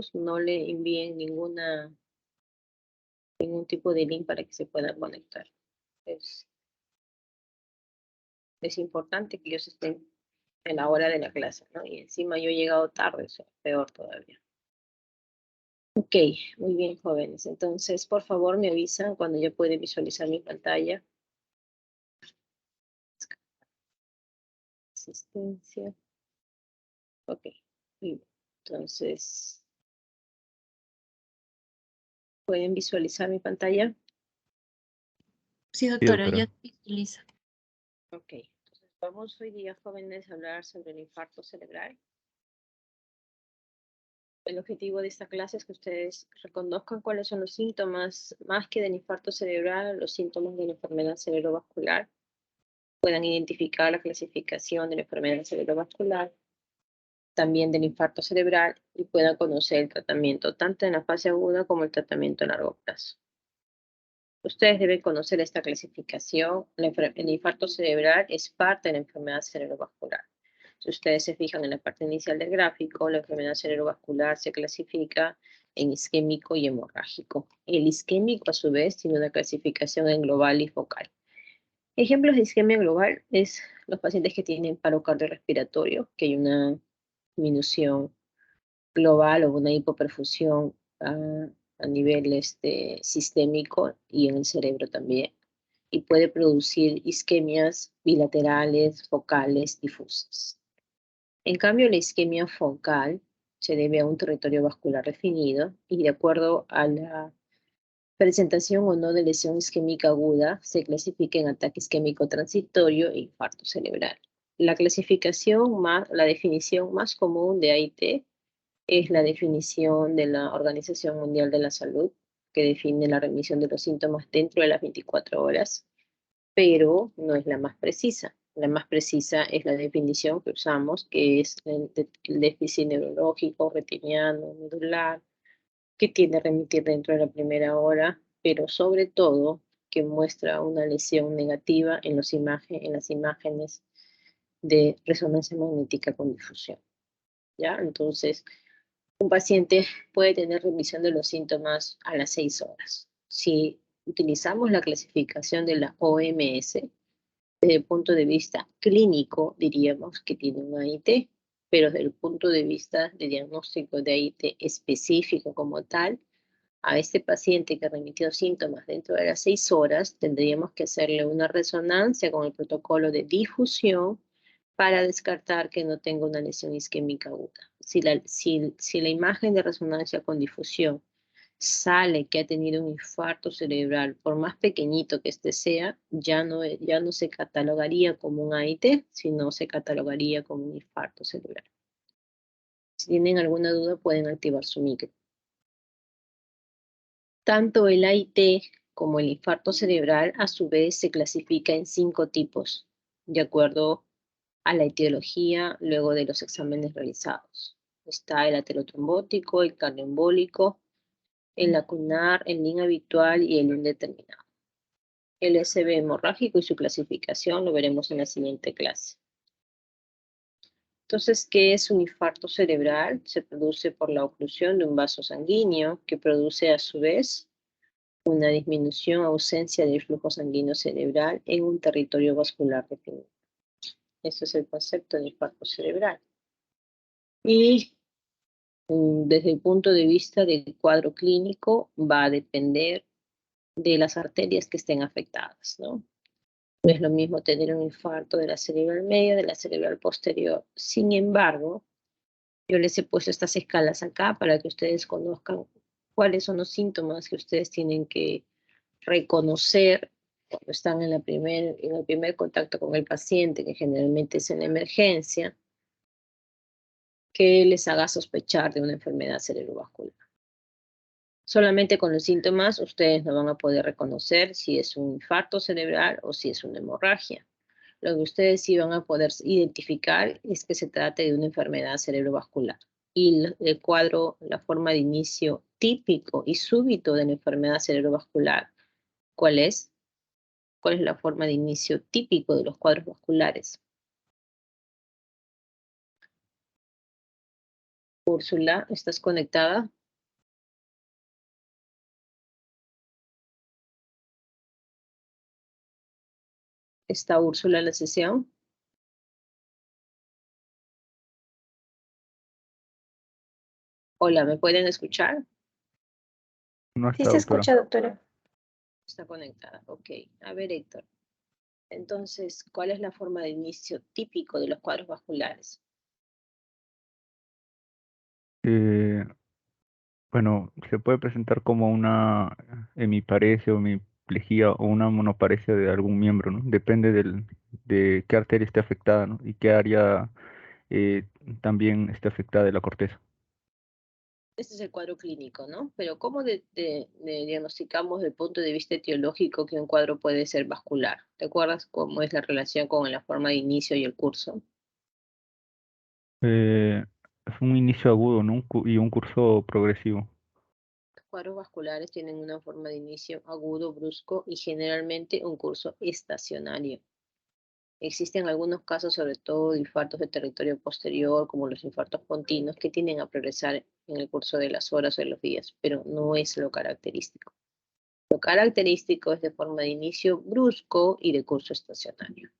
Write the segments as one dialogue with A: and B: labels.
A: datos, no le envíen ningún tipo de link para que se puedan conectar. Es importante que ellos estén en la hora de la clase, ¿no? Y encima yo he llegado tarde, eso es peor todavía. Ok, muy bien, jóvenes. Entonces, por favor, me avisan cuando ya puede visualizar mi pantalla. Asistencia. Ok, muy bien. Entonces, ¿pueden visualizar mi pantalla?
B: Sí,
C: Sí,
B: doctora,
C: doctora.
B: ya visualiza.
A: Ok, entonces vamos hoy día, jóvenes, a hablar sobre el infarto cerebral. El objetivo de esta clase es que ustedes reconozcan cuáles son los síntomas, más que del infarto cerebral, los síntomas de la enfermedad cerebrovascular, puedan identificar la clasificación de la enfermedad cerebrovascular, también del infarto cerebral, y puedan conocer el tratamiento tanto en la fase aguda como el tratamiento a largo plazo. Ustedes deben conocer esta clasificación. El infarto cerebral es parte de la enfermedad cerebrovascular. Si ustedes se fijan en la parte inicial del gráfico, la enfermedad cerebrovascular se clasifica en isquémico y hemorrágico. El isquémico, a su vez, tiene una clasificación en global y focal. Ejemplos de isquemia global es los pacientes que tienen paro cardiorrespiratorio, que hay una disminución global o una hipoperfusión a nivel sistémico y en el cerebro también. Y puede producir isquemias bilaterales, focales, difusas. En cambio, la isquemia focal se debe a un territorio vascular definido y de acuerdo a la presentación o no de lesión isquémica aguda, se clasifica en ataque isquémico transitorio e infarto cerebral. La definición más común de AIT es la definición de la Organización Mundial de la Salud, que define la remisión de los síntomas dentro de las 24 horas, pero no es la más precisa. La más precisa es la definición que usamos, que es el déficit neurológico, retiniano, medular, que tiende a remitir dentro de la primera hora, pero sobre todo que muestra una lesión negativa en las imágenes de resonancia magnética con difusión. ¿Ya? Entonces, un paciente puede tener remisión de los síntomas a las 6 horas. Si utilizamos la clasificación de la OMS, desde el punto de vista clínico, diríamos que tiene un AIT, pero desde el punto de vista de diagnóstico de AIT específico como tal, a este paciente que ha remitido síntomas dentro de las 6 horas, tendríamos que hacerle una resonancia con el protocolo de difusión para descartar que no tenga una lesión isquémica aguda. Si la imagen de resonancia con difusión sale que ha tenido un infarto cerebral, por más pequeñito que este sea, ya no se catalogaría como un AIT, sino se catalogaría como un infarto cerebral. Si tienen alguna duda, pueden activar su micro. Tanto el AIT como el infarto cerebral, a su vez, se clasifica en 5 tipos, de acuerdo a la etiología luego de los exámenes realizados. Está el aterotrombótico, el cardioembólico, el lacunar, el inhabitual y el indeterminado. El SB hemorrágico y su clasificación lo veremos en la siguiente clase. Entonces, ¿qué es un infarto cerebral? Se produce por la oclusión de un vaso sanguíneo que produce a su vez una disminución o ausencia del flujo sanguíneo cerebral en un territorio vascular definido. Ese es el concepto de infarto cerebral. Y desde el punto de vista del cuadro clínico va a depender de las arterias que estén afectadas, ¿no? No es lo mismo tener un infarto de la cerebral media, de la cerebral posterior. Sin embargo, yo les he puesto estas escalas acá para que ustedes conozcan cuáles son los síntomas que ustedes tienen que reconocer cuando están en el primer contacto con el paciente, que generalmente es en la emergencia, que les haga sospechar de una enfermedad cerebrovascular. Solamente con los síntomas ustedes no van a poder reconocer si es un infarto cerebral o si es una hemorragia. Lo que ustedes sí van a poder identificar es que se trata de una enfermedad cerebrovascular. Y el cuadro, la forma de inicio típico y súbito de la enfermedad cerebrovascular, ¿cuál es? ¿Cuál es la forma de inicio típico de los cuadros vasculares? Úrsula, ¿estás conectada? ¿Está Úrsula en la sesión? Hola, ¿me pueden escuchar?
B: No
C: Sí
B: está,
C: se
B: doctora.
C: escucha, doctora.
A: Está conectada, ok. A ver, Héctor. Entonces, ¿cuál es la forma de inicio típico de los cuadros vasculares?
B: Eh, bueno, se puede presentar como una hemiparesia o hemiplegia o una monoparesia de algún miembro, ¿no? Depende de qué arteria esté afectada, ¿no? Y qué área eh, también esté afectada de la corteza.
A: Este es el cuadro clínico, ¿no? Pero ¿cómo diagnosticamos desde el punto de vista etiológico que un cuadro puede ser vascular? ¿Te acuerdas cómo es la relación con la forma de inicio y el curso?
B: Eh, es un inicio agudo, ¿no? Y un curso progresivo.
A: Los cuadros vasculares tienen una forma de inicio agudo, brusco y generalmente un curso estacionario. Existen algunos casos, sobre todo de infartos de territorio posterior, como los infartos continuos, que tienden a progresar en el curso de las horas o de los días, pero no es lo característico. Lo característico es de forma de inicio brusco y de curso estacionario.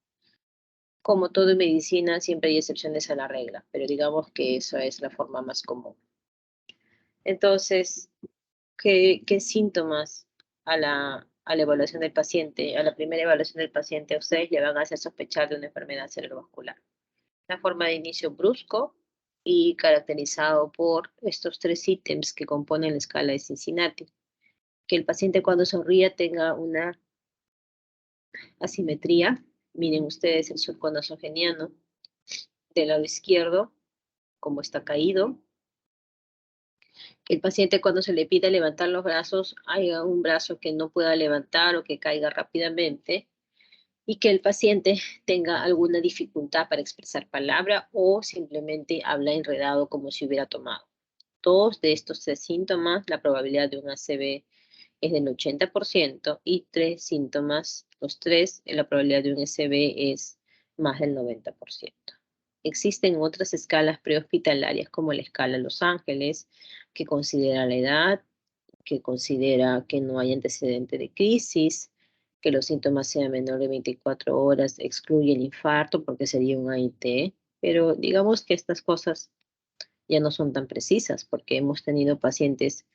A: Como todo en medicina, siempre hay excepciones a la regla, pero digamos que esa es la forma más común. Entonces, ¿qué síntomas a la evaluación del paciente, a la primera evaluación del paciente, a ustedes le van a hacer sospechar de una enfermedad cerebrovascular? La forma de inicio brusco y caracterizado por estos tres ítems que componen la escala de Cincinnati. Que el paciente cuando sonría tenga una asimetría. Miren ustedes el surco nasogeniano del lado izquierdo, como está caído. Que el paciente cuando se le pida levantar los brazos, haya un brazo que no pueda levantar o que caiga rápidamente. Y que el paciente tenga alguna dificultad para expresar palabra o simplemente habla enredado como si hubiera tomado. Dos de estos tres síntomas, la probabilidad de un ACV es del 80% y tres síntomas, los tres, la probabilidad de un ACV es más del 90%. Existen otras escalas prehospitalarias como la escala Los Ángeles, que considera la edad, que considera que no hay antecedente de crisis, que los síntomas sean menores de 24 horas, excluye el infarto porque sería un AIT, pero digamos que estas cosas ya no son tan precisas porque hemos tenido pacientes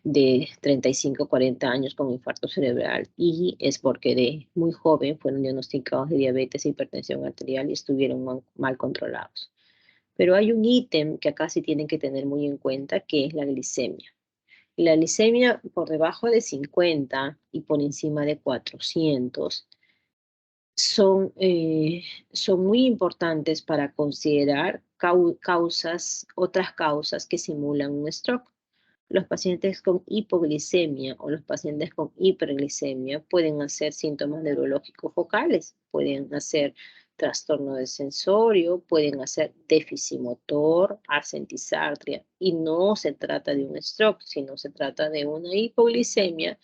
A: de 35, 40 años con infarto cerebral y es porque de muy joven fueron diagnosticados de diabetes e hipertensión arterial y estuvieron mal controlados. Pero hay un ítem que acá sí tienen que tener muy en cuenta, que es la glicemia. La glicemia por debajo de 50 y por encima de 400 son, son muy importantes para considerar otras causas que simulan un stroke. Los pacientes con hipoglicemia o los pacientes con hiperglicemia pueden hacer síntomas neurológicos focales, pueden hacer trastorno de sensorio, pueden hacer déficit motor, arsentisartria, y no se trata de un stroke, sino se trata de una hipoglicemia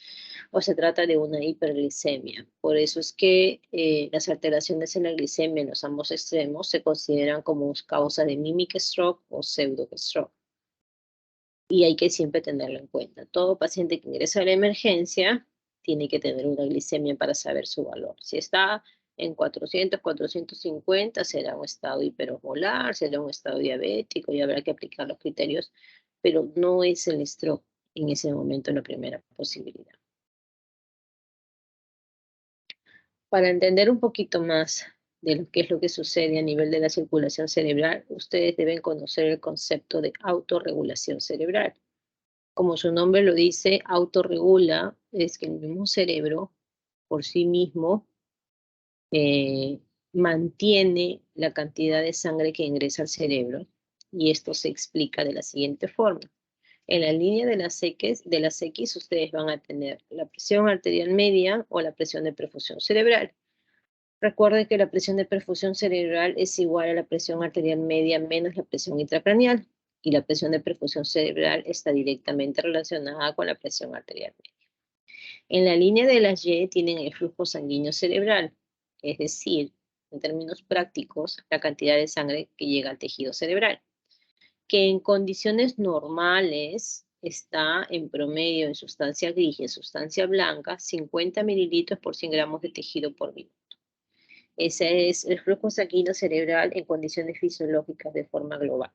A: o se trata de una hiperglicemia. Por eso es que las alteraciones en la glicemia en los ambos extremos se consideran como causa de mimic stroke o pseudo stroke. Y hay que siempre tenerlo en cuenta. Todo paciente que ingresa a la emergencia tiene que tener una glicemia para saber su valor. Si está en 400, 450, será un estado hiperosmolar, será un estado diabético y habrá que aplicar los criterios, pero no es el stroke en ese momento la primera posibilidad. Para entender un poquito más de lo que es lo que sucede a nivel de la circulación cerebral, ustedes deben conocer el concepto de autorregulación cerebral. Como su nombre lo dice, autorregula, es que el mismo cerebro por sí mismo mantiene la cantidad de sangre que ingresa al cerebro y esto se explica de la siguiente forma. En la línea de las X ustedes van a tener la presión arterial media o la presión de perfusión cerebral. Recuerden que la presión de perfusión cerebral es igual a la presión arterial media menos la presión intracraneal y la presión de perfusión cerebral está directamente relacionada con la presión arterial media. En la línea de las Y tienen el flujo sanguíneo cerebral, es decir, en términos prácticos, la cantidad de sangre que llega al tejido cerebral. que en condiciones normales está en promedio en sustancia gris y en sustancia blanca 50 mililitros por 100 gramos de tejido por minuto. Ese es el flujo sanguíneo cerebral en condiciones fisiológicas de forma global.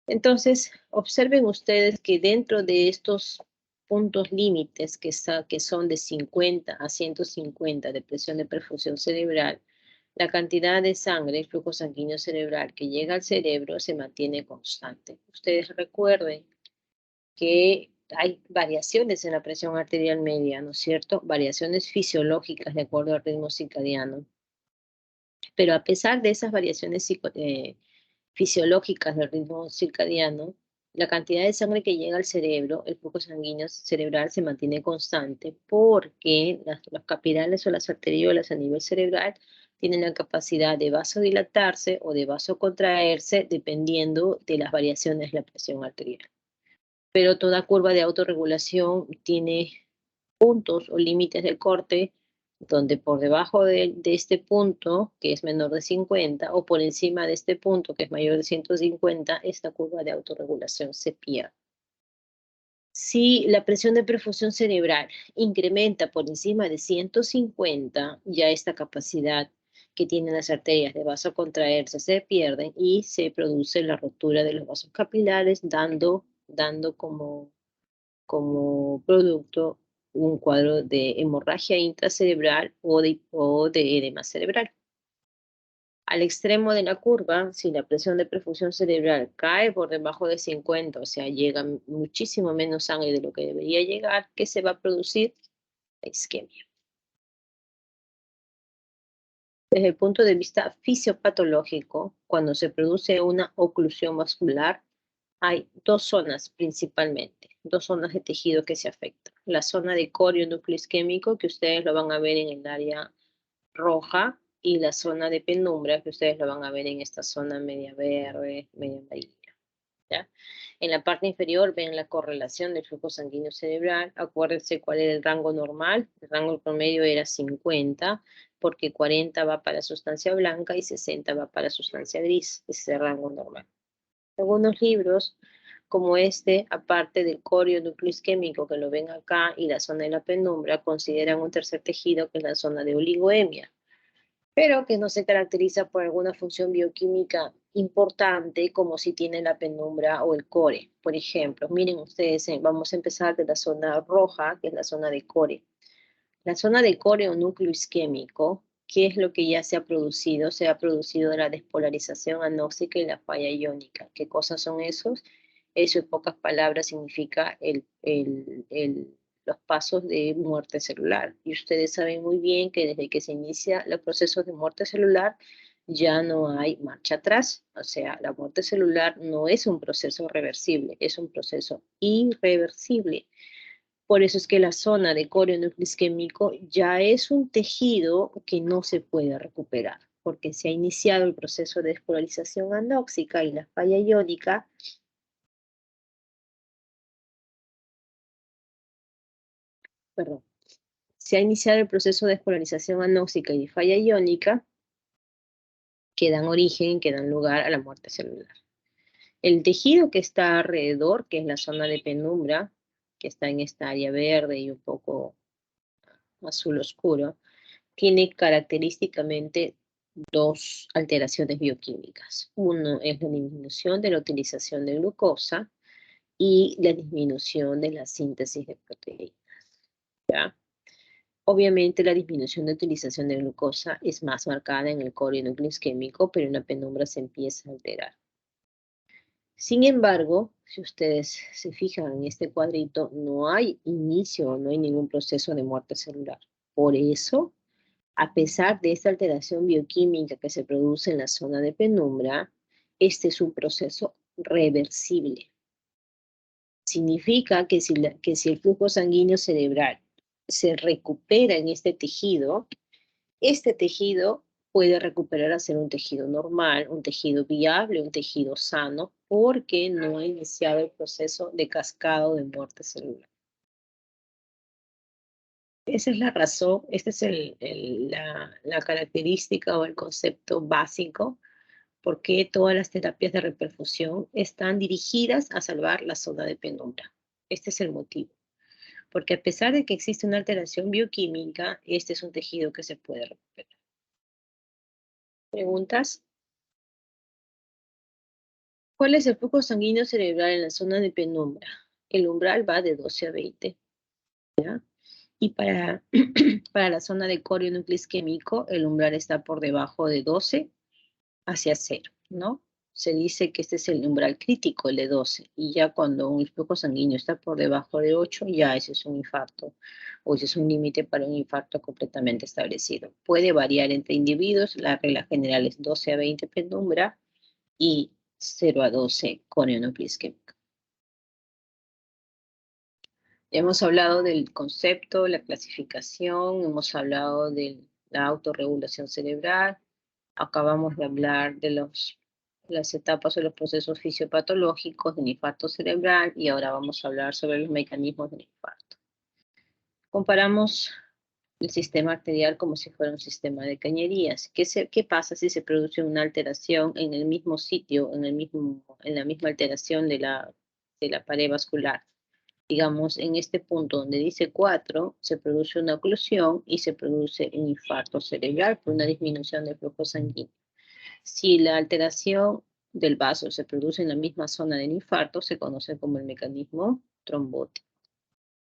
A: Entonces, observen ustedes que dentro de estos puntos límites que son de 50 a 150 de presión de perfusión cerebral, la cantidad de sangre, el flujo sanguíneo cerebral que llega al cerebro se mantiene constante. Ustedes recuerden que hay variaciones en la presión arterial media, ¿no es cierto? Variaciones fisiológicas de acuerdo al ritmo circadiano. Pero a pesar de esas variaciones fisiológicas del ritmo circadiano, la cantidad de sangre que llega al cerebro, el flujo sanguíneo cerebral se mantiene constante porque los capilares o las arteriolas a nivel cerebral tienen la capacidad de vasodilatarse o de vasocontraerse dependiendo de las variaciones de la presión arterial. Pero toda curva de autorregulación tiene puntos o límites de corte donde por debajo de este punto, que es menor de 50, o por encima de este punto, que es mayor de 150, esta curva de autorregulación se pierde. Si la presión de perfusión cerebral incrementa por encima de 150, ya esta capacidad que tienen las arterias de vasocontraerse se pierde y se produce la ruptura de los vasos capilares, dando como producto un cuadro de hemorragia intracerebral o de edema cerebral. Al extremo de la curva, si la presión de perfusión cerebral cae por debajo de 50, o sea, llega muchísimo menos sangre de lo que debería llegar, ¿qué se va a producir? La isquemia. Desde el punto de vista fisiopatológico, cuando se produce una oclusión vascular, hay dos zonas principalmente, dos zonas de tejido que se afectan. La zona de corio núcleo isquémico, que ustedes lo van a ver en el área roja, y la zona de penumbra, que ustedes lo van a ver en esta zona media verde, media amarilla. ¿Ya? En la parte inferior ven la correlación del flujo sanguíneo cerebral. Acuérdense cuál era el rango normal. El rango promedio era 50, porque 40 va para sustancia blanca y 60 va para sustancia gris. Ese es el rango normal. Algunos libros, como este, aparte del corio núcleo isquémico que lo ven acá y la zona de la penumbra, consideran un tercer tejido que es la zona de oligoemia, pero que no se caracteriza por alguna función bioquímica importante como si tiene la penumbra o el core. Por ejemplo, miren ustedes, vamos a empezar de la zona roja, que es la zona de core. La zona de core o núcleo isquémico, ¿qué es lo que ya se ha producido? Se ha producido la despolarización anóxica y la falla iónica. ¿Qué cosas son esos? Eso en pocas palabras significa los pasos de muerte celular. Y ustedes saben muy bien que desde que se inicia los procesos de muerte celular ya no hay marcha atrás. O sea, la muerte celular no es un proceso reversible, es un proceso irreversible. Por eso es que la zona de corio núcleo isquémico ya es un tejido que no se puede recuperar, porque se ha iniciado el proceso de despolarización anóxica y la falla iónica. Perdón, se ha iniciado el proceso de despolarización anóxica y falla iónica que dan origen, que dan lugar a la muerte celular. El tejido que está alrededor, que es la zona de penumbra, que está en esta área verde y un poco azul oscuro, tiene característicamente dos alteraciones bioquímicas. Uno es la disminución de la utilización de glucosa y la disminución de la síntesis de proteínas. ¿Ya? Obviamente la disminución de utilización de glucosa es más marcada en el corio núcleo isquémico, pero en la penumbra se empieza a alterar. Sin embargo, si ustedes se fijan en este cuadrito, no hay inicio, no hay ningún proceso de muerte celular. Por eso, a pesar de esta alteración bioquímica que se produce en la zona de penumbra, este es un proceso reversible. Significa que si el flujo sanguíneo cerebral se recupera en este tejido puede recuperar a ser un tejido normal, un tejido viable, un tejido sano, porque no ha iniciado el proceso de cascado de muerte celular. Esa es la razón, esta es la característica o el concepto básico ¿Por qué todas las terapias de reperfusión están dirigidas a salvar la zona de penumbra? Este es el motivo. Porque a pesar de que existe una alteración bioquímica, este es un tejido que se puede recuperar. ¿Preguntas? ¿Cuál es el flujo sanguíneo cerebral en la zona de penumbra? El umbral va de 12 a 20. ¿Ya? Y para la zona de corio núcleo isquémico, el umbral está por debajo de 12 hacia 0, ¿no? Se dice que este es el umbral crítico, el de 12, y ya cuando un flujo sanguíneo está por debajo de 8, ya ese es un infarto, o ese es un límite para un infarto completamente establecido. Puede variar entre individuos, la regla general es 12 a 20 penumbra y 0 a 12 corio núcleo isquémico. Hemos hablado del concepto, la clasificación, hemos hablado de la autorregulación cerebral, acabamos de hablar de las etapas o los procesos fisiopatológicos del infarto cerebral y ahora vamos a hablar sobre los mecanismos del infarto. Comparamos el sistema arterial como si fuera un sistema de cañerías. ¿Qué pasa si se produce una alteración en el mismo sitio, en la misma alteración de la pared vascular? Digamos, en este punto donde dice 4, se produce una oclusión y se produce un infarto cerebral por una disminución del flujo sanguíneo. Si la alteración del vaso se produce en la misma zona del infarto, se conoce como el mecanismo trombótico.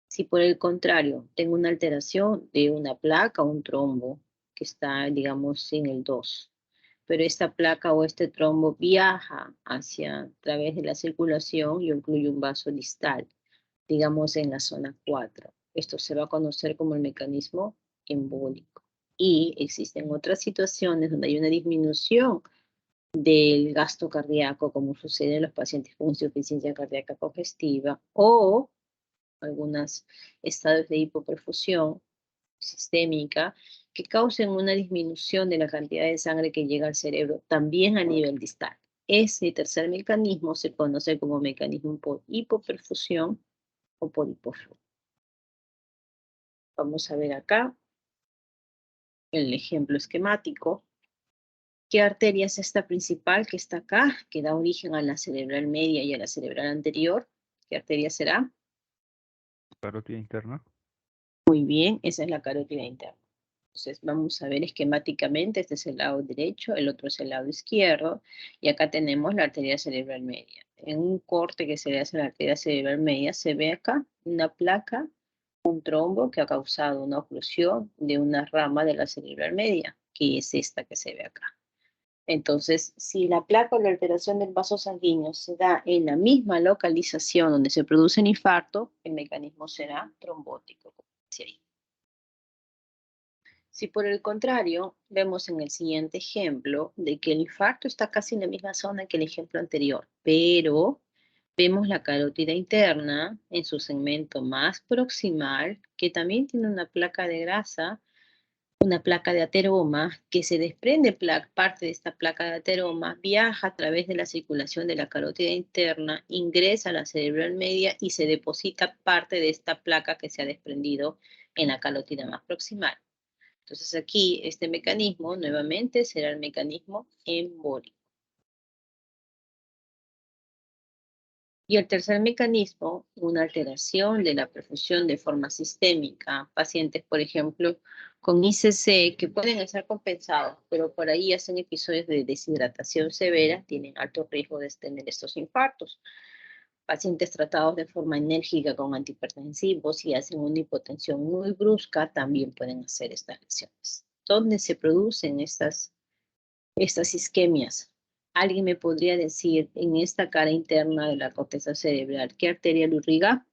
A: Si por el contrario tengo una alteración de una placa o un trombo que está, digamos, en el 2, pero esta placa o este trombo viaja a través de la circulación y incluye un vaso distal, digamos en la zona 4. Esto se va a conocer como el mecanismo embólico. Y existen otras situaciones donde hay una disminución del gasto cardíaco, como sucede en los pacientes con insuficiencia cardíaca congestiva o algunos estados de hipoperfusión sistémica que causen una disminución de la cantidad de sangre que llega al cerebro, también a nivel distal. Ese tercer mecanismo se conoce como mecanismo por hipoperfusión o por hipoflujo. Vamos a ver acá el ejemplo esquemático. ¿Qué arteria es esta principal que está acá, que da origen a la cerebral media y a la cerebral anterior? ¿Qué arteria será?
B: Carótida interna.
A: Muy bien, esa es la carótida interna. Entonces vamos a ver esquemáticamente, este es el lado derecho, el otro es el lado izquierdo, y acá tenemos la arteria cerebral media. En un corte que se le hace a la arteria cerebral media, se ve acá una placa, un trombo que ha causado una oclusión de una rama de la cerebral media, que es esta que se ve acá. Entonces, si la placa o la alteración del vaso sanguíneo se da en la misma localización donde se produce un infarto, el mecanismo será trombótico, como dice ahí. Si por el contrario, vemos en el siguiente ejemplo de que el infarto está casi en la misma zona que el ejemplo anterior, pero vemos la carótida interna en su segmento más proximal, que también tiene una placa de grasa, una placa de ateroma, que se desprende parte de esta placa de ateroma, viaja a través de la circulación de la carótida interna, ingresa a la cerebral media y se deposita parte de esta placa que se ha desprendido en la carótida más proximal. Entonces aquí este mecanismo nuevamente será el mecanismo embólico. Y el tercer mecanismo, una alteración de la perfusión de forma sistémica. Pacientes, por ejemplo, con ICC que pueden estar compensados, pero por ahí hacen episodios de deshidratación severa, tienen alto riesgo de tener estos infartos. Pacientes tratados de forma enérgica con antihipertensivos y hacen una hipotensión muy brusca, también pueden hacer estas lesiones. ¿Dónde se producen estas isquemias? ¿Alguien me podría decir en esta cara interna de la corteza cerebral qué arteria lo irriga?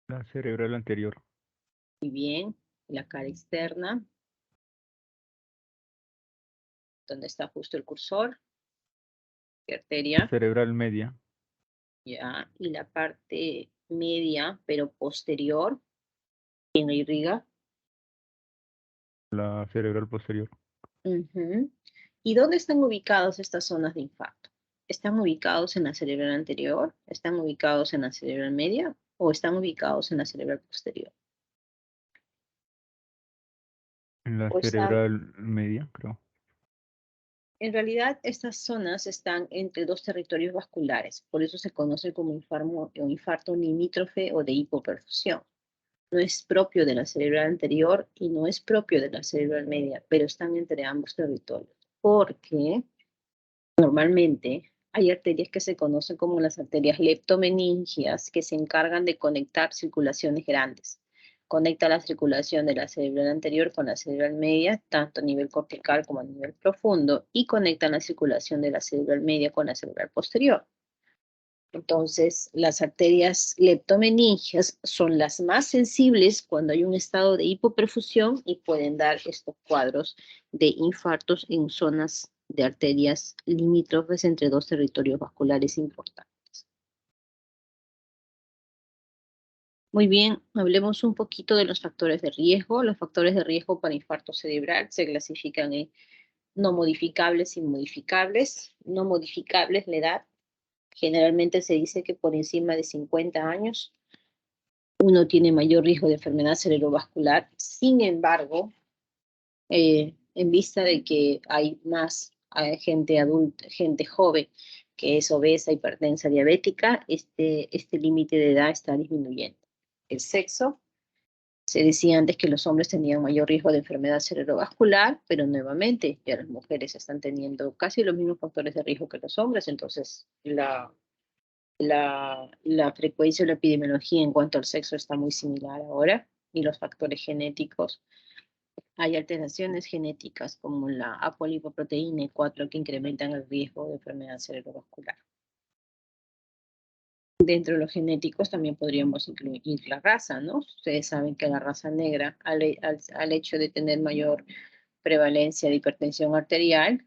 B: La cerebral anterior.
A: Muy bien. La cara externa, donde está justo el cursor, ¿qué
B: La
A: arteria?
B: cerebral media.
A: Ya. Y la parte media, pero posterior, ¿quién la irriga?
B: La cerebral posterior.
A: Ujú. ¿Y dónde están ubicadas estas zonas de infarto? ¿Están ubicados en la cerebral anterior? ¿Están ubicados en la cerebral media? ¿O están ubicados en la cerebral posterior?
B: En la
A: ¿O están
B: cerebral media, creo.
A: En realidad, estas zonas están entre dos territorios vasculares, por eso se conoce como infarto limítrofe o de hipoperfusión. No es propio de la cerebral anterior y no es propio de la cerebral media, pero están entre ambos territorios, porque normalmente hay arterias que se conocen como las arterias leptomeningias que se encargan de conectar circulaciones grandes. Conecta la circulación de la cerebral anterior con la cerebral media, tanto a nivel cortical como a nivel profundo, y conecta la circulación de la cerebral media con la cerebral posterior. Entonces, las arterias leptomeningias son las más sensibles cuando hay un estado de hipoperfusión y pueden dar estos cuadros de infartos en zonas de arterias limítrofes entre dos territorios vasculares importantes. Muy bien, hablemos un poquito de los factores de riesgo. Los factores de riesgo para infarto cerebral se clasifican en no modificables y modificables. No modificables, la edad. Generalmente se dice que por encima de 50 años uno tiene mayor riesgo de enfermedad cerebrovascular. Sin embargo, en vista de que hay gente adulta, gente joven que es obesa, hipertensa, diabética, este límite de edad está disminuyendo. El sexo, se decía antes que los hombres tenían mayor riesgo de enfermedad cerebrovascular, pero nuevamente ya las mujeres están teniendo casi los mismos factores de riesgo que los hombres, entonces la frecuencia o la epidemiología en cuanto al sexo está muy similar ahora, y los factores genéticos. Hay alteraciones genéticas como la apolipoproteína E4 que incrementan el riesgo de enfermedad cerebrovascular. Dentro de los genéticos también podríamos incluir la raza, ¿no? Ustedes saben que la raza negra, al hecho de tener mayor prevalencia de hipertensión arterial,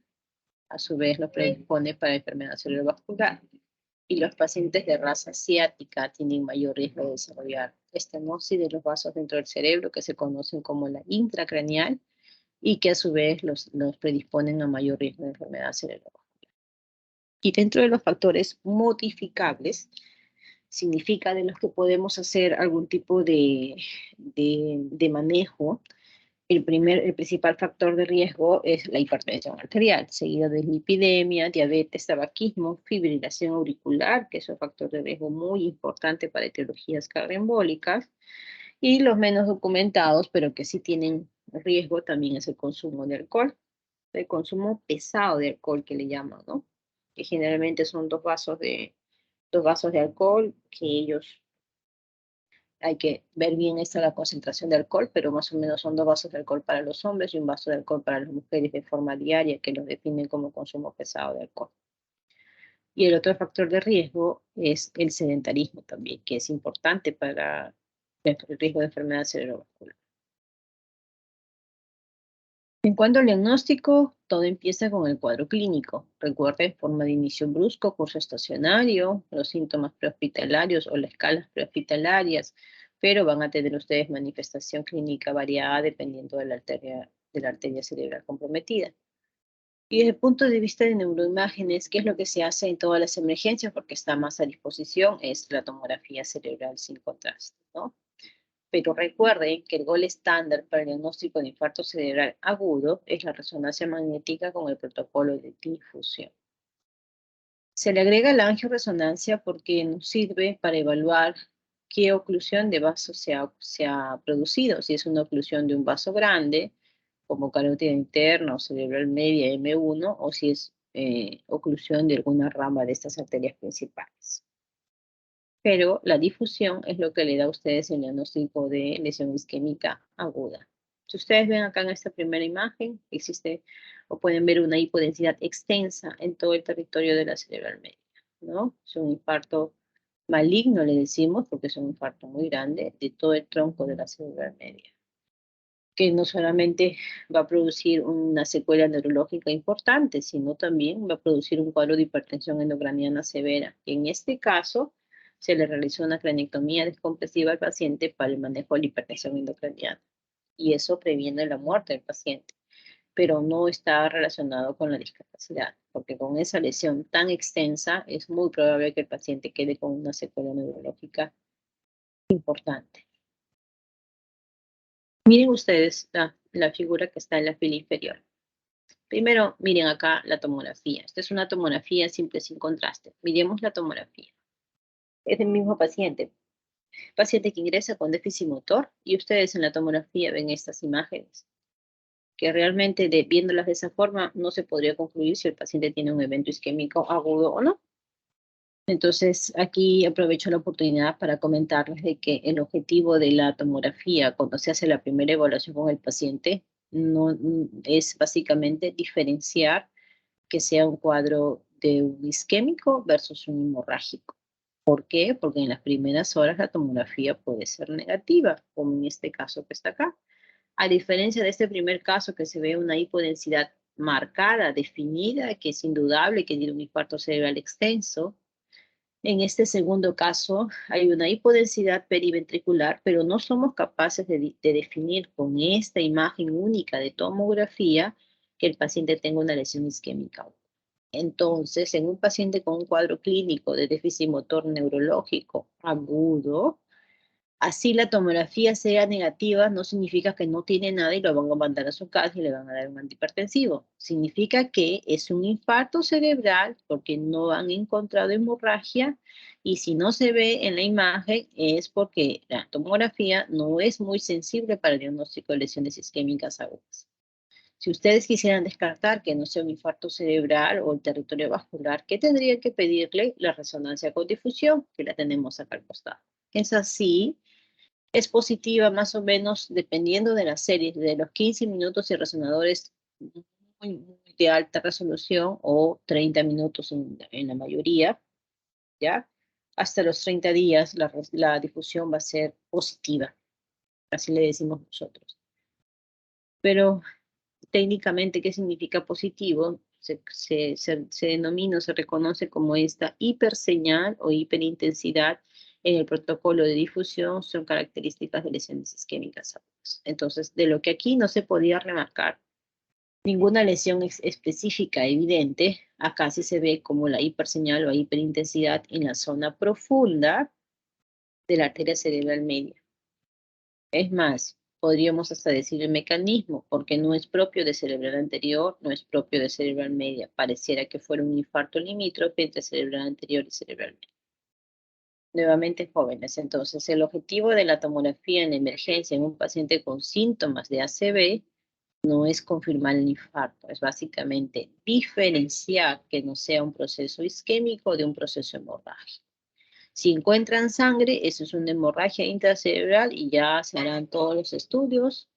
A: a su vez lo predispone para enfermedad cerebrovascular. Y los pacientes de raza asiática tienen mayor riesgo de desarrollar estenosis de los vasos dentro del cerebro, que se conocen como la intracraneal, y que a su vez los predisponen a mayor riesgo de enfermedad cerebrovascular. Y dentro de los factores modificables, significa de los que podemos hacer algún tipo de manejo. El principal factor de riesgo es la hipertensión arterial, seguido de lipidemia, diabetes, tabaquismo, fibrilación auricular, que es un factor de riesgo muy importante para etiologías cardioembólicas, y los menos documentados, pero que sí tienen riesgo, también es el consumo de alcohol, el consumo pesado de alcohol que le llaman, ¿no? Que generalmente son dos vasos de alcohol, que ellos hay que ver bien esta la concentración de alcohol, pero más o menos son 2 vasos de alcohol para los hombres y un vaso de alcohol para las mujeres de forma diaria, que los definen como consumo pesado de alcohol. Y el otro factor de riesgo es el sedentarismo también, que es importante para el riesgo de enfermedad cerebrovascular. En cuanto al diagnóstico, todo empieza con el cuadro clínico. Recuerde, forma de inicio brusco, curso estacionario, los síntomas prehospitalarios o las escalas prehospitalarias, pero van a tener ustedes manifestación clínica variada dependiendo de la arteria cerebral comprometida. Y desde el punto de vista de neuroimágenes, ¿qué es lo que se hace en todas las emergencias? Porque está más a disposición, es la tomografía cerebral sin contraste, ¿no? Pero recuerden que el gol estándar para el diagnóstico de infarto cerebral agudo es la resonancia magnética con el protocolo de difusión. Se le agrega la angioresonancia porque nos sirve para evaluar qué oclusión de vaso se ha producido, si es una oclusión de un vaso grande, como carótida interna o cerebral media M1, o si es oclusión de alguna rama de estas arterias principales. Pero la difusión es lo que le da a ustedes el diagnóstico de lesión isquémica aguda. Si ustedes ven acá en esta primera imagen, existe o pueden ver una hipodensidad extensa en todo el territorio de la cerebral media, ¿no? Es un infarto maligno, le decimos, porque es un infarto muy grande de todo el tronco de la cerebral media, que no solamente va a producir una secuela neurológica importante, sino también va a producir un cuadro de hipertensión endocraniana severa. Y en este caso, se le realizó una craniectomía descompresiva al paciente para el manejo de la hipertensión endocraniana. Y eso previene la muerte del paciente, pero no está relacionado con la discapacidad, porque con esa lesión tan extensa es muy probable que el paciente quede con una secuela neurológica importante. Miren ustedes la figura que está en la fila inferior. Primero, miren acá la tomografía. Esta es una tomografía simple sin contraste. Miremos la tomografía. Es el mismo paciente. Paciente que ingresa con déficit motor y ustedes en la tomografía ven estas imágenes que realmente viéndolas de esa forma no se podría concluir si el paciente tiene un evento isquémico agudo o no. Entonces, aquí aprovecho la oportunidad para comentarles de que el objetivo de la tomografía cuando se hace la primera evaluación con el paciente no es básicamente diferenciar que sea un cuadro de un isquémico versus un hemorrágico. ¿Por qué? Porque en las primeras horas la tomografía puede ser negativa, como en este caso que está acá. A diferencia de este primer caso que se ve una hipodensidad marcada, definida, que es indudable que tiene un infarto cerebral extenso, en este segundo caso hay una hipodensidad periventricular, pero no somos capaces de definir con esta imagen única de tomografía que el paciente tenga una lesión isquémica. Entonces, en un paciente con un cuadro clínico de déficit motor neurológico agudo, así la tomografía sea negativa, no significa que no tiene nada y lo van a mandar a su casa y le van a dar un antihipertensivo. Significa que es un infarto cerebral porque no han encontrado hemorragia y si no se ve en la imagen es porque la tomografía no es muy sensible para el diagnóstico de lesiones isquémicas agudas. Si ustedes quisieran descartar que no sea un infarto cerebral o el territorio vascular, ¿qué tendrían que pedirle? La resonancia con difusión, que la tenemos acá al costado. Es así, es positiva más o menos dependiendo de la serie, de los 15 minutos y resonadores muy de alta resolución o 30 minutos en la mayoría, ¿ya? Hasta los 30 días la difusión va a ser positiva, así le decimos nosotros. Pero técnicamente, ¿qué significa positivo? Se denomina, se reconoce como esta hiperseñal o hiperintensidad en el protocolo de difusión, son características de lesiones isquémicas agudas. Entonces, de lo que aquí no se podía remarcar ninguna lesión específica evidente, acá sí se ve como la hiperseñal o hiperintensidad en la zona profunda de la arteria cerebral media. Es más, podríamos hasta decir el mecanismo, porque no es propio de cerebral anterior, no es propio de cerebral media. Pareciera que fuera un infarto limítrofe entre cerebral anterior y cerebral media. Nuevamente jóvenes, entonces el objetivo de la tomografía en emergencia en un paciente con síntomas de ACV no es confirmar el infarto, es básicamente diferenciar que no sea un proceso isquémico de un proceso hemorrágico. Si encuentran sangre, eso es una hemorragia intracerebral y ya se harán todos los estudios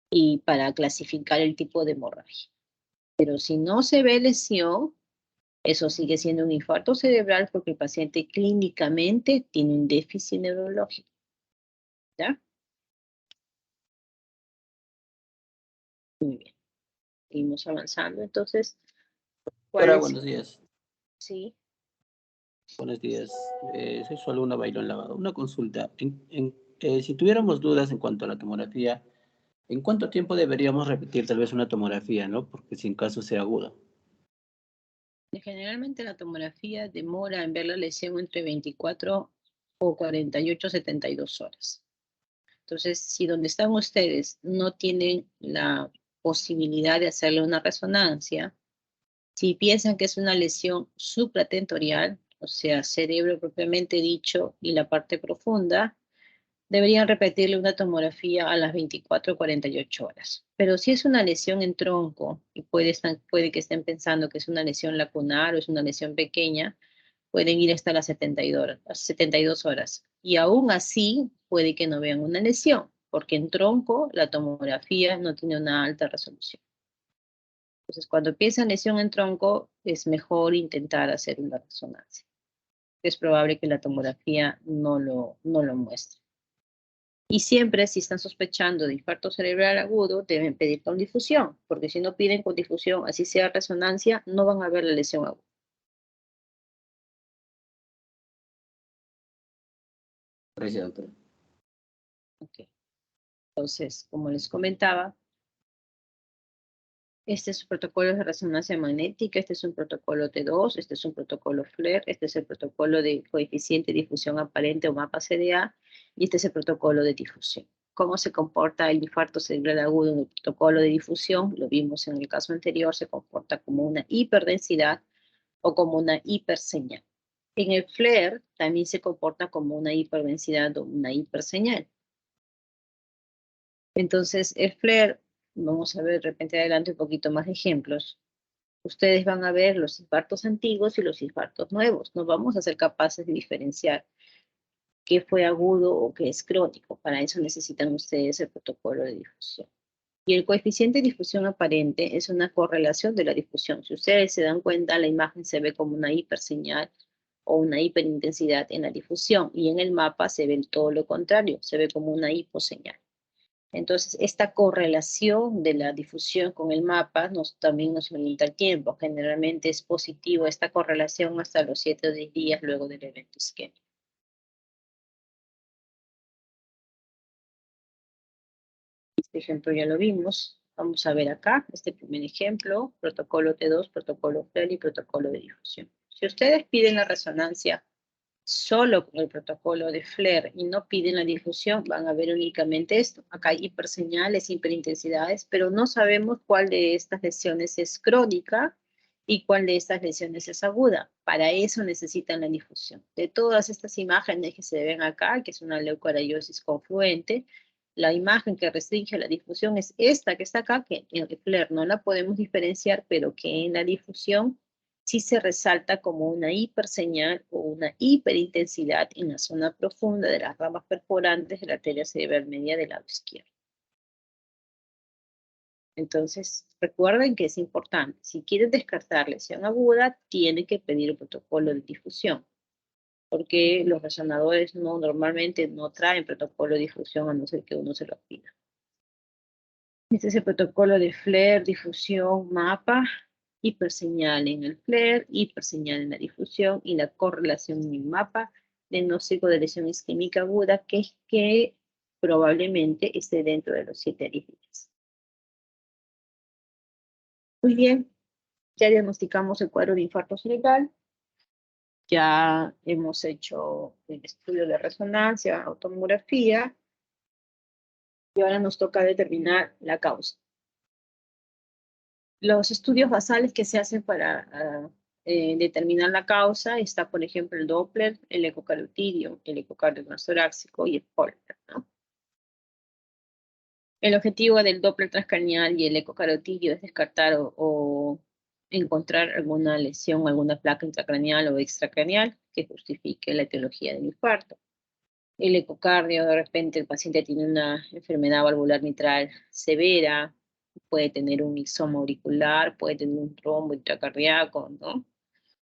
A: y para clasificar el tipo de hemorragia. Pero si no se ve lesión, eso sigue siendo un infarto cerebral porque el paciente clínicamente tiene un déficit neurológico. ¿Ya? Muy bien. Seguimos avanzando. Entonces, ¿cuál
C: Hola,
A: es?
C: buenos días.
A: Sí.
C: Buenos días. Soy su alumno Bailón Lavado. Una consulta. Si tuviéramos dudas en cuanto a la tomografía, ¿en cuánto tiempo deberíamos repetir tal vez una tomografía, no? Porque si en caso sea aguda.
A: Generalmente la tomografía demora en ver la lesión entre 24 o 48, 72 horas. Entonces, si donde están ustedes no tienen la posibilidad de hacerle una resonancia, si piensan que es una lesión supratentorial, o sea, cerebro propiamente dicho y la parte profunda, deberían repetirle una tomografía a las 24 o 48 horas. Pero si es una lesión en tronco y puede que estén pensando que es una lesión lacunar o es una lesión pequeña, pueden ir hasta las 72 horas. Y aún así puede que no vean una lesión, porque en tronco la tomografía no tiene una alta resolución. Entonces, cuando piensan lesión en tronco, es mejor intentar hacer una resonancia. Es probable que la tomografía no lo muestre. Y siempre, si están sospechando de infarto cerebral agudo, deben pedir con difusión, porque si no piden con difusión, así sea resonancia, no van a ver la lesión aguda.
C: Gracias, doctor.
A: Okay. Entonces, como les comentaba, este es un protocolo de resonancia magnética, este es un protocolo T2, este es un protocolo FLAIR, este es el protocolo de coeficiente de difusión aparente o mapa CDA, y este es el protocolo de difusión. cómo se comporta el infarto cerebral agudo en el protocolo de difusión. Lo vimos en el caso anterior, se comporta como una hiperdensidad o como una hiperseñal. En el FLAIR también se comporta como una hiperdensidad o una hiperseñal. Entonces, el FLAIR, vamos a ver de repente adelante un poquito más de ejemplos. Ustedes van a ver los infartos antiguos y los infartos nuevos. No vamos a ser capaces de diferenciar qué fue agudo o qué es crónico. Para eso necesitan ustedes el protocolo de difusión. Y el coeficiente de difusión aparente es una correlación de la difusión. Si ustedes se dan cuenta, la imagen se ve como una hiperseñal o una hiperintensidad en la difusión, y en el mapa se ve todo lo contrario, se ve como una hiposeñal. Entonces, esta correlación de la difusión con el mapa también nos limita el tiempo. Generalmente es positivo esta correlación hasta los 7 o 10 días luego del evento isquémico. Este ejemplo ya lo vimos. Vamos a ver acá, este primer ejemplo, protocolo T2, protocolo FLAIR y protocolo de difusión. Si ustedes piden la resonancia solo con el protocolo de FLAIR y no piden la difusión, van a ver únicamente esto. Acá hay hiperseñales, hiperintensidades, pero no sabemos cuál de estas lesiones es crónica y cuál de estas lesiones es aguda. Para eso necesitan la difusión. De todas estas imágenes que se ven acá, que es una leucoariosis confluente, la imagen que restringe la difusión es esta que está acá, que en el FLAIR no la podemos diferenciar, pero que en la difusión sí se resalta como una hiperseñal o una hiperintensidad en la zona profunda de las ramas perforantes de la arteria cerebral media del lado izquierdo. Entonces, recuerden que es importante, si quieren descartar lesión aguda, tienen que pedir el protocolo de difusión, porque los resonadores normalmente no traen protocolo de difusión a no ser que uno se lo pida. Este es el protocolo de FLAIR, difusión, mapa, hiperseñal en el FLAIR, hiperseñal en la difusión y la correlación en el mapa, diagnóstico de lesión isquémica aguda que probablemente esté dentro de los 7 días. Muy bien, ya diagnosticamos el cuadro de infarto cerebral, ya hemos hecho el estudio de resonancia, automografía, y ahora nos toca determinar la causa. Los estudios basales que se hacen para determinar la causa está, por ejemplo, el Doppler, el ecocariotidio, el ecocardio transtorácico y el Holter, ¿no? El objetivo del Doppler transcranial y el ecocariotidio es descartar o encontrar alguna lesión, alguna placa intracraneal o extracraneal que justifique la etiología del infarto. El ecocardio, de repente el paciente tiene una enfermedad valvular mitral severa, puede tener un ixoma auricular, puede tener un trombo intracardíaco, ¿no?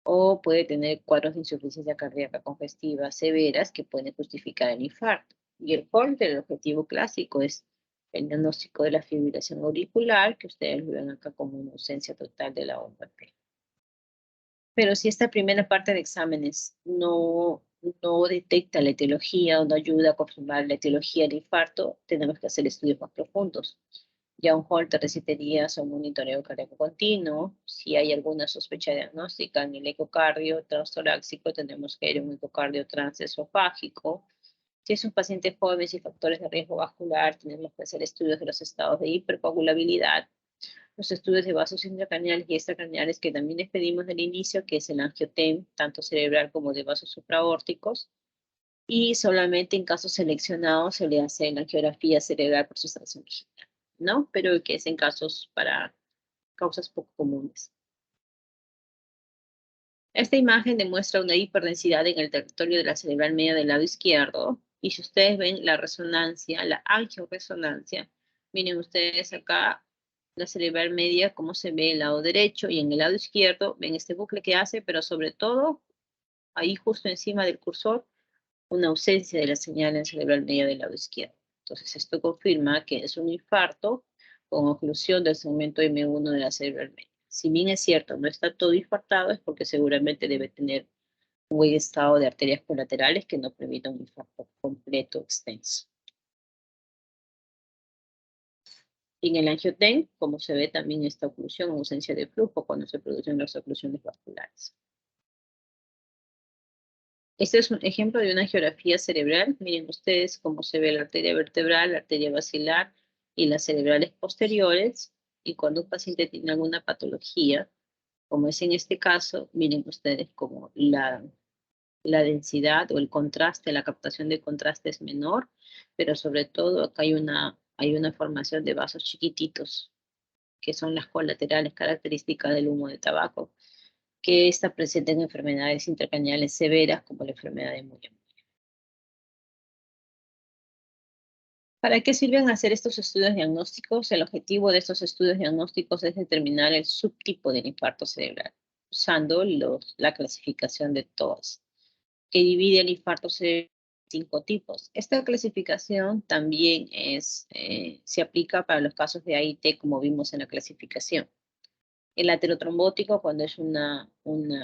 A: O puede tener cuadros de insuficiencia cardíaca congestiva severas que pueden justificar el infarto. Y el Holter, el objetivo clásico, es el diagnóstico de la fibrilación auricular, que ustedes lo ven acá como una ausencia total de la OMP. Pero si esta primera parte de exámenes no detecta la etiología o no ayuda a confirmar la etiología del infarto, tenemos que hacer estudios más profundos. Ya un Holter de 7 días o un monitoreo cardíaco continuo. Si hay alguna sospecha diagnóstica en el ecocardio transtorácico, tenemos que ir a un ecocardio transesofágico. Si es un paciente joven sin factores de riesgo vascular, tenemos que hacer estudios de los estados de hipercoagulabilidad, los estudios de vasos intracraneales y extracraneales que también les pedimos del inicio, que es el angiotem, tanto cerebral como de vasos supraórticos, y solamente en casos seleccionados se le hace la angiografía cerebral por sustracción digital, ¿no? Pero que es en casos para causas poco comunes. Esta imagen demuestra una hiperdensidad en el territorio de la cerebral media del lado izquierdo, y si ustedes ven la resonancia, la angioresonancia, miren ustedes acá la cerebral media, cómo se ve el lado derecho, y en el lado izquierdo ven este bucle que hace, pero sobre todo, ahí justo encima del cursor, una ausencia de la señal en cerebral media del lado izquierdo. Entonces esto confirma que es un infarto con oclusión del segmento M1 de la cerebral media. Si bien es cierto, no está todo infartado, es porque seguramente debe tener un buen estado de arterias colaterales que no permitan un infarto completo extenso. En el angiotem, como se ve también esta oclusión, ausencia de flujo cuando se producen las oclusiones vasculares. Este es un ejemplo de una geografía cerebral. Miren ustedes cómo se ve la arteria vertebral, la arteria basilar y las cerebrales posteriores. Y cuando un paciente tiene alguna patología, como es en este caso, miren ustedes cómo la densidad o el contraste, la captación de contraste es menor, pero sobre todo acá hay una formación de vasos chiquititos, que son las colaterales características del humo de tabaco, que está presente en enfermedades intracraneales severas como la enfermedad de Moya. ¿Para qué sirven hacer estos estudios diagnósticos? El objetivo de estos estudios diagnósticos es determinar el subtipo del infarto cerebral, usando la clasificación de TOAS, que divide el infarto cerebral en 5 tipos. Esta clasificación también se aplica para los casos de AIT, como vimos en la clasificación. El aterotrombótico, cuando es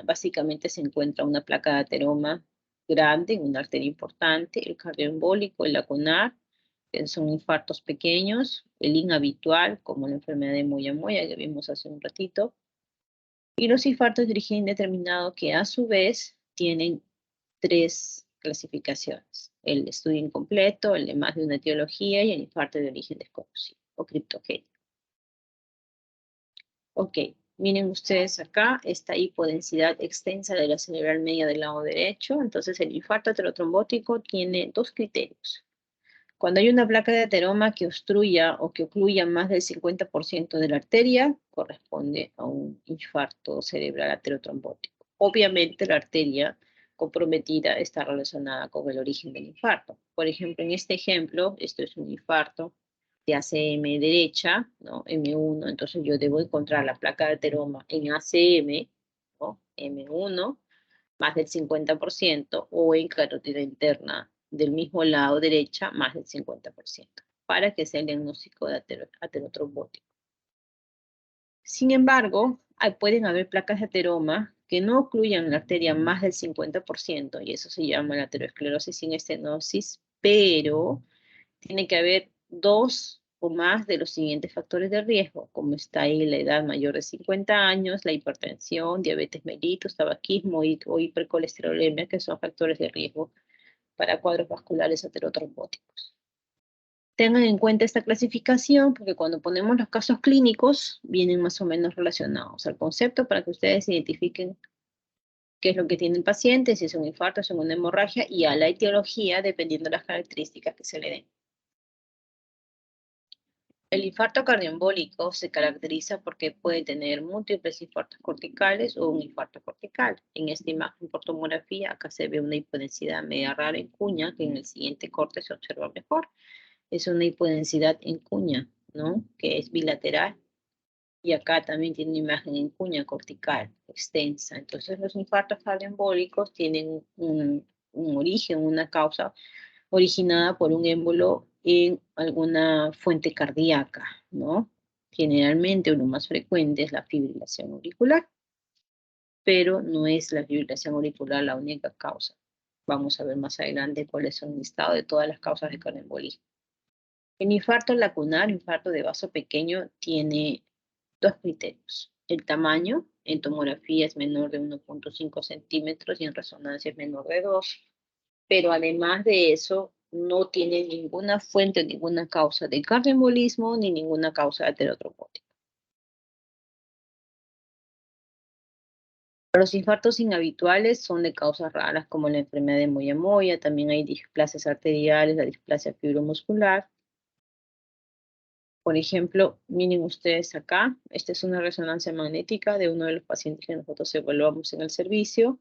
A: básicamente se encuentra una placa de ateroma grande, una arteria importante. El cardioembólico, el lacunar, que son infartos pequeños. El inhabitual, como la enfermedad de Moya-Moya, que vimos hace un ratito. Y los infartos de origen indeterminado, que a su vez tienen 3 clasificaciones: el estudio incompleto, el de más de una etiología y el infarto de origen desconocido o criptogénico. Ok, miren ustedes acá esta hipodensidad extensa de la cerebral media del lado derecho. Entonces el infarto aterotrombótico tiene 2 criterios. Cuando hay una placa de ateroma que obstruya o que ocluya más del 50% de la arteria, corresponde a un infarto cerebral aterotrombótico. Obviamente la arteria comprometida está relacionada con el origen del infarto. Por ejemplo, en este ejemplo, esto es un infarto de ACM derecha, ¿no? M1, entonces yo debo encontrar la placa de ateroma en ACM, ¿no? M1, más del 50%, o en carótida interna del mismo lado derecha, más del 50%, para que sea el diagnóstico de aterotrombótico. Sin embargo, pueden haber placas de ateroma que no ocluyan la arteria más del 50%, y eso se llama la ateroesclerosis sin estenosis, pero tiene que haber 2 o más de los siguientes factores de riesgo, como está ahí la edad mayor de 50 años, la hipertensión, diabetes mellitus, tabaquismo o hipercolesterolemia, que son factores de riesgo para cuadros vasculares aterotrombóticos. Tengan en cuenta esta clasificación porque cuando ponemos los casos clínicos vienen más o menos relacionados al concepto para que ustedes identifiquen qué es lo que tiene el paciente, si es un infarto, si es una hemorragia, y a la etiología dependiendo de las características que se le den. El infarto cardioembólico se caracteriza porque puede tener múltiples infartos corticales o un infarto cortical. En esta imagen por tomografía, acá se ve una hipodensidad media rara en cuña, que en el siguiente corte se observa mejor. Es una hipodensidad en cuña, ¿no? Que es bilateral. Y acá también tiene una imagen en cuña cortical, extensa. Entonces los infartos cardioembólicos tienen un origen, una causa originada por un émbolo en alguna fuente cardíaca, ¿no? Generalmente uno más frecuente es la fibrilación auricular, pero no es la fibrilación auricular la única causa. Vamos a ver más adelante cuáles son el listado de todas las causas de cardioembolismo. El infarto lacunar, infarto de vaso pequeño, tiene 2 criterios. El tamaño, en tomografía es menor de 1.5 centímetros y en resonancia es menor de 2. Pero además de eso, no tiene ninguna fuente, ninguna causa de cardioembolismo ni ninguna causa de aterotrombótica. Los infartos inhabituales son de causas raras como la enfermedad de Moya-Moya, también hay displasias arteriales, la displasia fibromuscular. Por ejemplo, miren ustedes acá, esta es una resonancia magnética de uno de los pacientes que nosotros evaluamos en el servicio.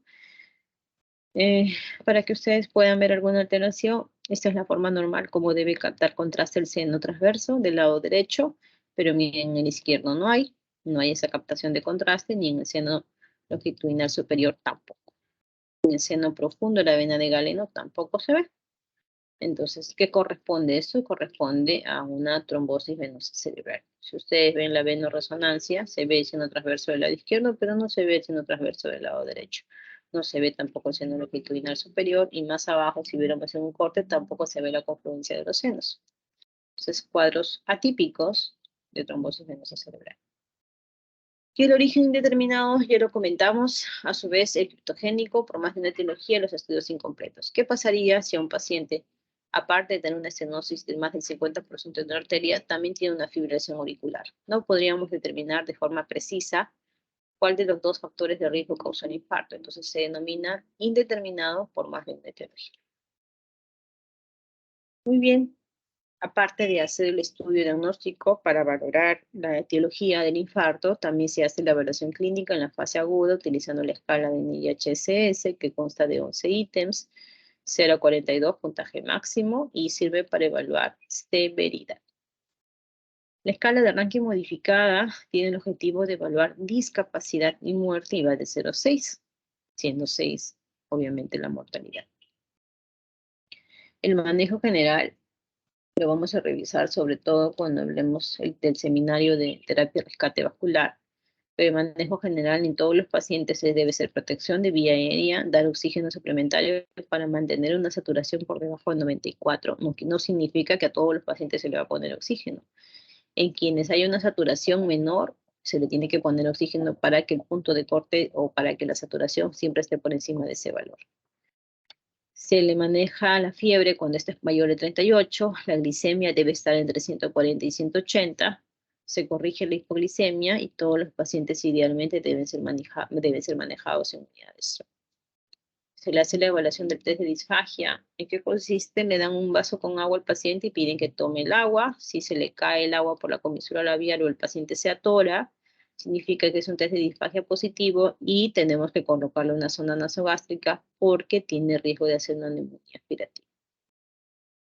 A: Para que ustedes puedan ver alguna alteración, esta es la forma normal como debe captar contraste el seno transverso del lado derecho, pero miren, en el izquierdo no hay esa captación de contraste, ni en el seno longitudinal superior tampoco. En el seno profundo, la vena de Galeno tampoco se ve. Entonces, ¿qué corresponde eso? Corresponde a una trombosis venosa cerebral. Si ustedes ven la venoresonancia, se ve el seno transverso del lado izquierdo, pero no se ve el seno transverso del lado derecho. No se ve tampoco el seno longitudinal superior, y más abajo, si hubiéramos un corte, tampoco se ve la confluencia de los senos. Entonces, cuadros atípicos de trombosis venosa cerebral. Y el origen indeterminado, ya lo comentamos, a su vez el criptogénico, por más de una etiología, los estudios incompletos. ¿Qué pasaría si a un paciente, aparte de tener una estenosis de más del 50% de una arteria, también tiene una fibrilación auricular? No podríamos determinar de forma precisa cuál de los dos factores de riesgo causa el infarto. Entonces se denomina indeterminado por más de una etiología. Muy bien. Aparte de hacer el estudio diagnóstico para valorar la etiología del infarto, también se hace la evaluación clínica en la fase aguda utilizando la escala de NIHSS, que consta de 11 ítems, 0 a 42, puntaje máximo, y sirve para evaluar severidad. La escala de ranking modificada tiene el objetivo de evaluar discapacidad y muerte y va de 0 a 6, siendo 6 obviamente la mortalidad. El manejo general lo vamos a revisar sobre todo cuando hablemos del seminario de terapia y rescate vascular. Pero el manejo general en todos los pacientes debe ser protección de vía aérea, dar oxígeno suplementario para mantener una saturación por debajo de 94. No significa que a todos los pacientes se le va a poner oxígeno. En quienes hay una saturación menor, se le tiene que poner oxígeno para que el punto de corte o para que la saturación siempre esté por encima de ese valor. Se le maneja la fiebre cuando esta es mayor de 38, la glicemia debe estar entre 140 y 180, se corrige la hipoglicemia y todos los pacientes idealmente deben ser manejados en unidades. Se le hace la evaluación del test de disfagia. ¿En qué consiste? Le dan un vaso con agua al paciente y piden que tome el agua. Si se le cae el agua por la comisura labial o el paciente se atora, significa que es un test de disfagia positivo y tenemos que colocarle una sonda nasogástrica porque tiene riesgo de hacer una neumonía aspirativa.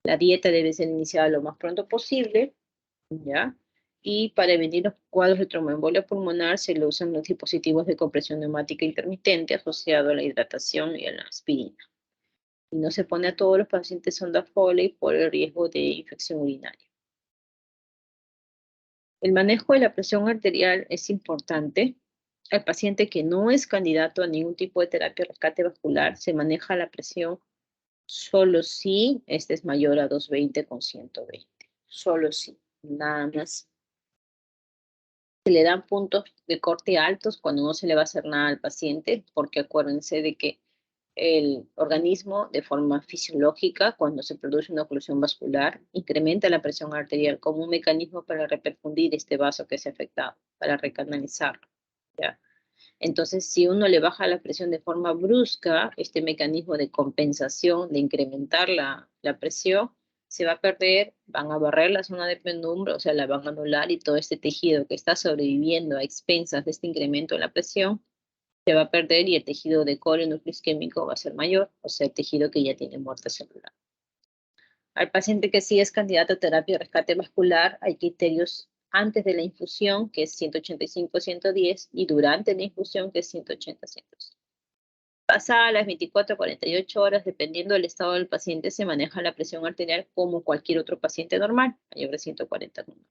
A: La dieta debe ser iniciada lo más pronto posible, ¿ya? Y para prevenir los cuadros de tromboembolia pulmonar se le usan los dispositivos de compresión neumática intermitente asociado a la hidratación y a la aspirina. Y no se pone a todos los pacientes sonda Foley por el riesgo de infección urinaria. El manejo de la presión arterial es importante. Al paciente que no es candidato a ningún tipo de terapia de rescate vascular, se maneja la presión solo si este es mayor a 220 con 120. Solo si, nada más. Se le dan puntos de corte altos cuando no se le va a hacer nada al paciente, porque acuérdense de que el organismo, de forma fisiológica, cuando se produce una oclusión vascular, incrementa la presión arterial como un mecanismo para reperfundir este vaso que se ha afectado, para recanalizarlo, ¿ya? Entonces, si uno le baja la presión de forma brusca, este mecanismo de compensación, de incrementar la presión, se va a perder, van a barrer la zona de penumbra, o sea, la van a anular y todo este tejido que está sobreviviendo a expensas de este incremento en la presión, se va a perder y el tejido de core núcleo isquémico va a ser mayor, o sea, el tejido que ya tiene muerte celular. Al paciente que sí es candidato a terapia de rescate vascular, hay criterios antes de la infusión, que es 185-110, y durante la infusión, que es 180-110. Pasadas las 24 a 48 horas, dependiendo del estado del paciente, se maneja la presión arterial como cualquier otro paciente normal, mayor de 140 normal.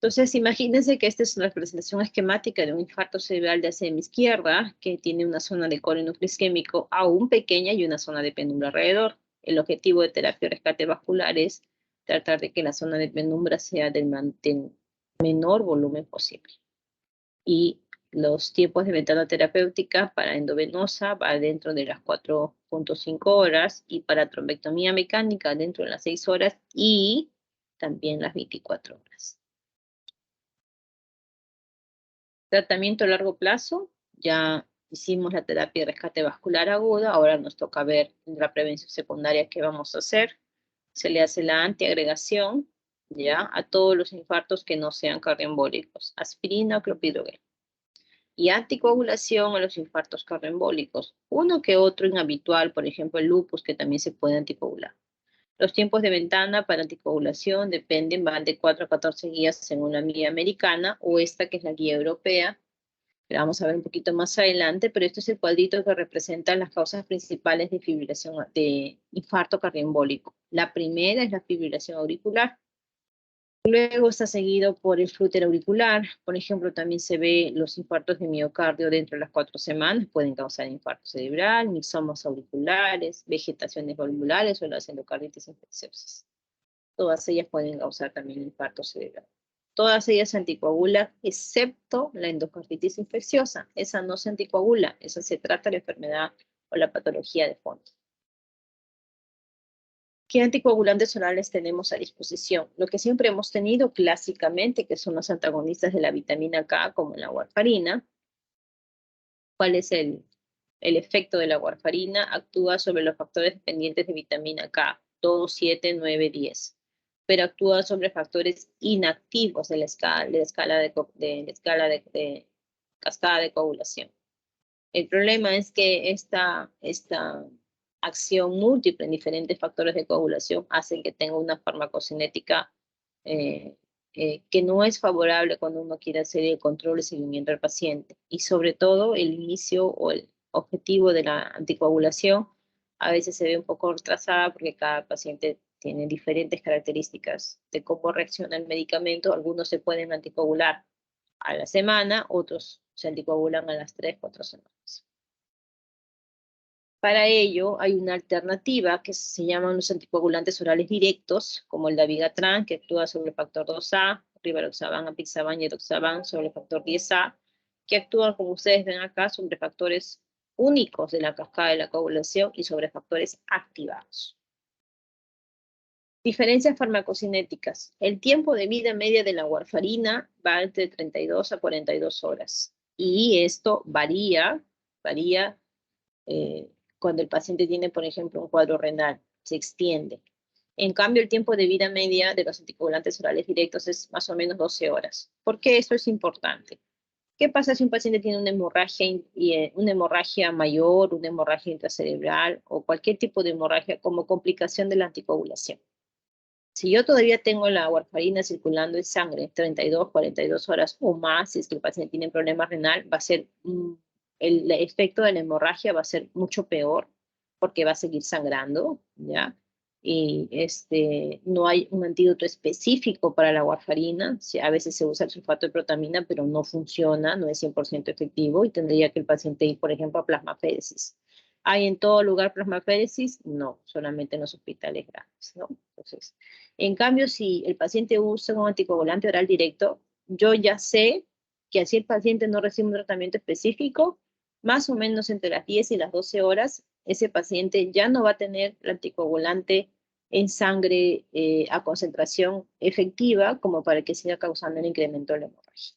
A: Entonces, imagínense que esta es una representación esquemática de un infarto cerebral de ACM izquierda, que tiene una zona de core núcleo isquémico aún pequeña y una zona de penumbra alrededor. El objetivo de terapia de rescate vascular es tratar de que la zona de penumbra sea del menor volumen posible. Y los tiempos de ventana terapéutica para endovenosa va dentro de las 4.5 horas y para trombectomía mecánica dentro de las 6 horas y también las 24 horas. Tratamiento a largo plazo, ya hicimos la terapia de rescate vascular aguda, ahora nos toca ver la prevención secundaria que vamos a hacer. Se le hace la antiagregación, ya, a todos los infartos que no sean cardioembólicos, aspirina o clopidogrel. Y anticoagulación a los infartos cardioembólicos, uno que otro inhabitual, por ejemplo el lupus, que también se puede anticoagular. Los tiempos de ventana para anticoagulación dependen, van de 4 a 14 días según la guía americana o esta que es la guía europea. La vamos a ver un poquito más adelante, pero este es el cuadrito que representa las causas principales de fibrilación, de infarto cardioembólico. La primera es la fibrilación auricular. Luego está seguido por el flúter auricular. Por ejemplo, también se ve los infartos de miocardio dentro de las 4 semanas. Pueden causar infarto cerebral, mixomas auriculares, vegetaciones valvulares o las endocarditis infecciosas. Todas ellas pueden causar también infarto cerebral. Todas ellas se anticoagulan, excepto la endocarditis infecciosa. Esa no se anticoagula, esa se trata la enfermedad o la patología de fondo. ¿Qué anticoagulantes orales tenemos a disposición? Lo que siempre hemos tenido clásicamente, que son los antagonistas de la vitamina K, como la warfarina. ¿Cuál es el efecto de la warfarina? Actúa sobre los factores dependientes de vitamina K, 2, 7, 9, 10. Pero actúa sobre factores inactivos de la escala de cascada de coagulación. El problema es que esta acción múltiple en diferentes factores de coagulación hacen que tenga una farmacocinética que no es favorable cuando uno quiere hacer el control y seguimiento al paciente. Y sobre todo el inicio o el objetivo de la anticoagulación a veces se ve un poco retrasada porque cada paciente tiene diferentes características de cómo reacciona el medicamento. Algunos se pueden anticoagular a la semana, otros se anticoagulan a las 3, 4 semanas. Para ello hay una alternativa que se llaman los anticoagulantes orales directos, como el dabigatran, que actúa sobre el factor 2A, rivaroxaban, apixaban y edoxaban sobre el factor 10A, que actúan, como ustedes ven acá, sobre factores únicos de la cascada de la coagulación y sobre factores activados. Diferencias farmacocinéticas. El tiempo de vida media de la warfarina va entre 32 a 42 horas. Y esto varía cuando el paciente tiene, por ejemplo, un cuadro renal, se extiende. En cambio, el tiempo de vida media de los anticoagulantes orales directos es más o menos 12 horas. ¿Por qué esto es importante? ¿Qué pasa si un paciente tiene una hemorragia mayor, una hemorragia intracerebral o cualquier tipo de hemorragia como complicación de la anticoagulación? Si yo todavía tengo la warfarina circulando en sangre 32, 42 horas o más, si es que el paciente tiene problema renal, va a ser el efecto de la hemorragia va a ser mucho peor porque va a seguir sangrando, ¿ya? Y no hay un antídoto específico para la warfarina. A veces se usa el sulfato de protamina, pero no funciona, no es 100% efectivo y tendría que el paciente ir, por ejemplo, a plasmaféresis. ¿Hay en todo lugar plasmaféresis? No, solamente en los hospitales grandes, ¿no? Entonces, en cambio, si el paciente usa un anticoagulante oral directo, yo ya sé que así el paciente no recibe un tratamiento específico, más o menos entre las 10 y las 12 horas, ese paciente ya no va a tener el anticoagulante en sangre a concentración efectiva como para que siga causando el incremento de la hemorragia.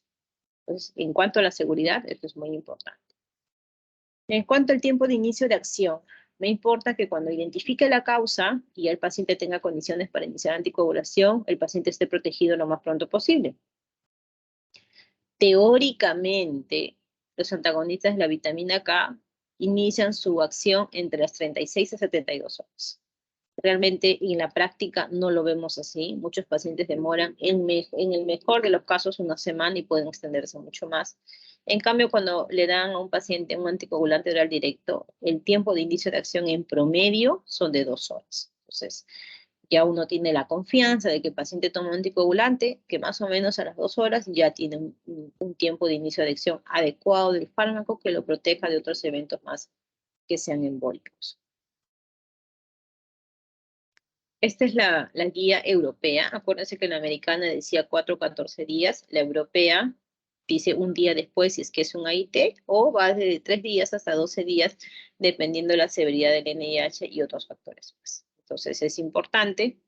A: Entonces, en cuanto a la seguridad, esto es muy importante. En cuanto al tiempo de inicio de acción, me importa que cuando identifique la causa y el paciente tenga condiciones para iniciar anticoagulación, el paciente esté protegido lo más pronto posible. Teóricamente, los antagonistas de la vitamina K inician su acción entre las 36 a 72 horas. Realmente en la práctica no lo vemos así. Muchos pacientes demoran en el mejor de los casos una semana y pueden extenderse mucho más. En cambio, cuando le dan a un paciente un anticoagulante oral directo, el tiempo de inicio de acción en promedio son de 2 horas. Entonces, ya uno tiene la confianza de que el paciente toma un anticoagulante, que más o menos a las 2 horas ya tiene un tiempo de inicio de acción adecuado del fármaco que lo proteja de otros eventos más que sean embólicos. Esta es la guía europea. Acuérdense que la americana decía 4 a 14 días. La europea dice un día después si es que es un AIT o va desde 3 días hasta 12 días dependiendo de la severidad del NIH y otros factores más. Entonces es importante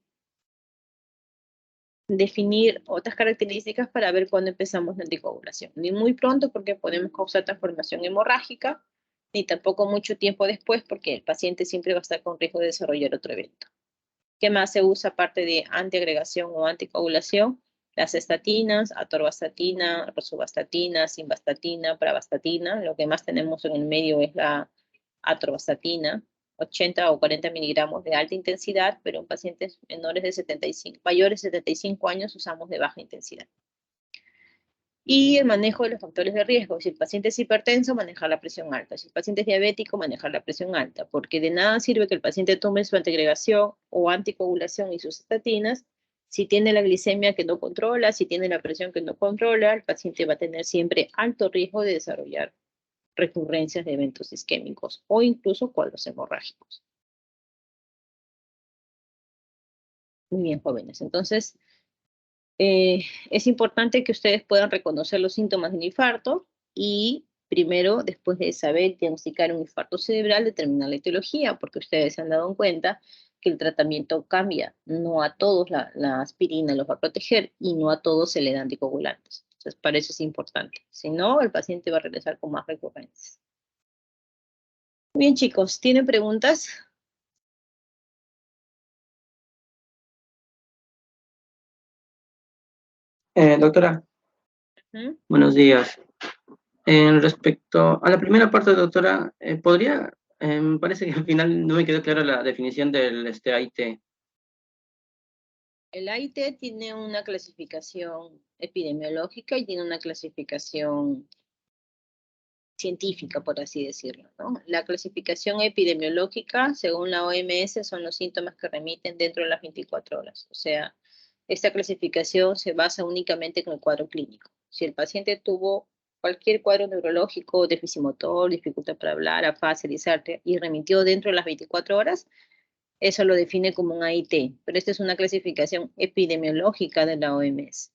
A: definir otras características para ver cuándo empezamos la anticoagulación. Ni muy pronto porque podemos causar transformación hemorrágica, ni tampoco mucho tiempo después porque el paciente siempre va a estar con riesgo de desarrollar otro evento. ¿Qué más se usa aparte de antiagregación o anticoagulación? Las estatinas, atorvastatina, rosuvastatina, simvastatina, pravastatina. Lo que más tenemos en el medio es la atorvastatina, 80 o 40 miligramos de alta intensidad, pero en pacientes mayores de 75 años usamos de baja intensidad. Y el manejo de los factores de riesgo. Si el paciente es hipertenso, manejar la presión alta. Si el paciente es diabético, manejar la presión alta. Porque de nada sirve que el paciente tome su antiagregación o anticoagulación y sus estatinas. Si tiene la glicemia que no controla, si tiene la presión que no controla, el paciente va a tener siempre alto riesgo de desarrollar recurrencias de eventos isquémicos o incluso cuadros hemorrágicos. Muy bien, jóvenes. Entonces, Es importante que ustedes puedan reconocer los síntomas del infarto y primero, después de saber diagnosticar un infarto cerebral, determinar la etiología, porque ustedes se han dado cuenta que el tratamiento cambia. No a todos la aspirina los va a proteger y no a todos se le dan anticoagulantes. Entonces, para eso es importante. Si no, el paciente va a regresar con más recurrencias. Bien, chicos, ¿tienen preguntas?
D: Doctora,
A: ¿Mm?
D: buenos días. Respecto a la primera parte, doctora, me parece que al final no me quedó clara la definición del AIT.
A: El AIT tiene una clasificación epidemiológica y tiene una clasificación científica, por así decirlo, ¿no? La clasificación epidemiológica, según la OMS, son los síntomas que remiten dentro de las 24 horas. O sea, esta clasificación se basa únicamente en el cuadro clínico. Si el paciente tuvo cualquier cuadro neurológico, déficit motor, dificultad para hablar, afasia, disartria, y remitió dentro de las 24 horas, eso lo define como un AIT, pero esta es una clasificación epidemiológica de la OMS.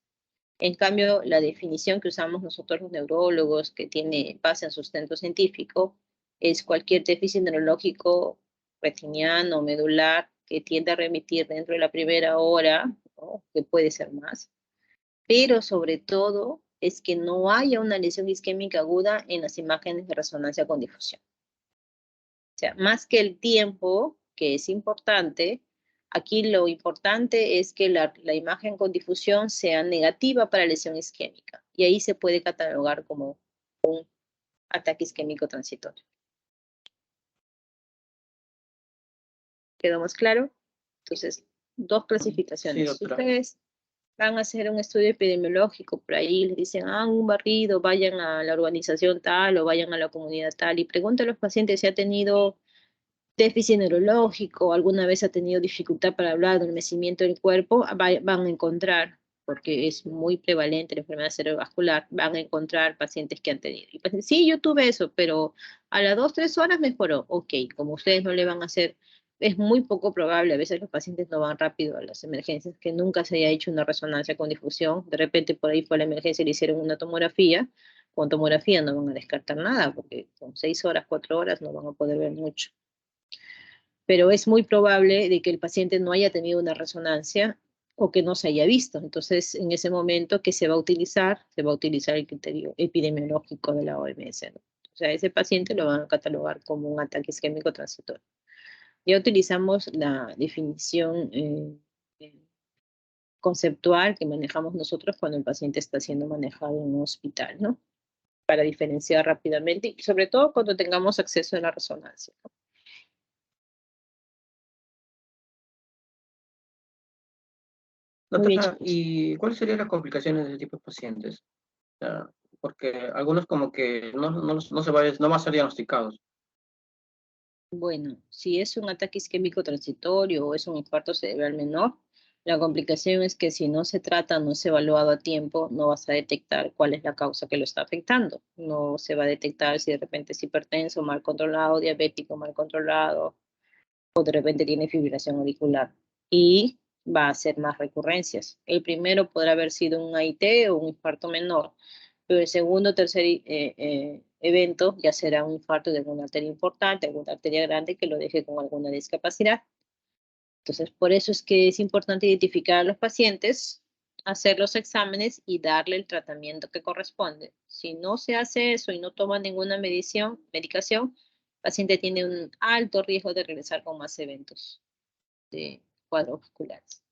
A: En cambio, la definición que usamos nosotros los neurólogos, que tiene base en sustento científico, es cualquier déficit neurológico retiniano, medular, que tiende a remitir dentro de la primera hora, ¿no? Que puede ser más, pero sobre todo es que no haya una lesión isquémica aguda en las imágenes de resonancia con difusión. O sea, más que el tiempo, que es importante, aquí lo importante es que la imagen con difusión sea negativa para lesión isquémica. Y ahí se puede catalogar como un ataque isquémico transitorio. ¿Quedó más claro? Entonces, dos clasificaciones.
D: Sí,
A: Si
D: doctora.
A: ustedes van a hacer un estudio epidemiológico, por ahí les dicen, un barrido, vayan a la organización tal o vayan a la comunidad tal y pregunten a los pacientes si ha tenido déficit neurológico, alguna vez ha tenido dificultad para hablar, adormecimiento del cuerpo, van a encontrar, porque es muy prevalente la enfermedad cerebrovascular, van a encontrar pacientes que han tenido. Y pues, sí, yo tuve eso, pero a las 2, 3 horas mejoró. Ok, como ustedes no le van a hacer, es muy poco probable, a veces los pacientes no van rápido a las emergencias, que nunca se haya hecho una resonancia con difusión, de repente por ahí fue a la emergencia y le hicieron una tomografía, con tomografía no van a descartar nada, porque con 6 horas, 4 horas no van a poder ver mucho, pero es muy probable de que el paciente no haya tenido una resonancia o que no se haya visto. Entonces, en ese momento, ¿qué se va a utilizar? Se va a utilizar el criterio epidemiológico de la OMS, ¿no? O sea, ese paciente lo van a catalogar como un ataque isquémico transitorio. Ya utilizamos la definición conceptual que manejamos nosotros cuando el paciente está siendo manejado en un hospital, ¿no? Para diferenciar rápidamente y sobre todo cuando tengamos acceso a la resonancia, ¿no? Muy bien,
D: Doctora,
A: chicos.
D: ¿y cuáles serían las complicaciones de este tipo de pacientes? O sea, porque algunos como que no van a ser diagnosticados.
A: Bueno, si es un ataque isquémico transitorio o es un infarto cerebral menor, la complicación es que si no se trata, no se evaluado a tiempo, no vas a detectar cuál es la causa que lo está afectando. No se va a detectar si de repente es hipertenso, mal controlado, diabético, mal controlado, o de repente tiene fibrilación auricular. Y va a ser más recurrencias. El primero podrá haber sido un AIT o un infarto menor, pero el segundo o tercer evento ya será un infarto de alguna arteria importante, alguna arteria grande que lo deje con alguna discapacidad. Entonces, por eso es que es importante identificar a los pacientes, hacer los exámenes y darle el tratamiento que corresponde. Si no se hace eso y no toma ninguna medicación, el paciente tiene un alto riesgo de regresar con más eventos de cuadros vasculares.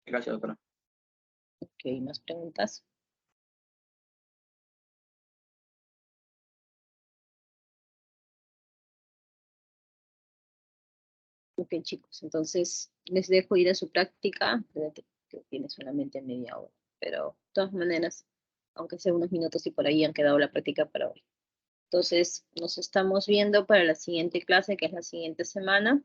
D: Gracias, doctora.
A: Ok, ¿más preguntas? Ok, chicos, entonces les dejo ir a su práctica, que tiene solamente media hora, pero de todas maneras, aunque sea unos minutos y por ahí han quedado la práctica para hoy. Entonces, nos estamos viendo para la siguiente clase, que es la siguiente semana.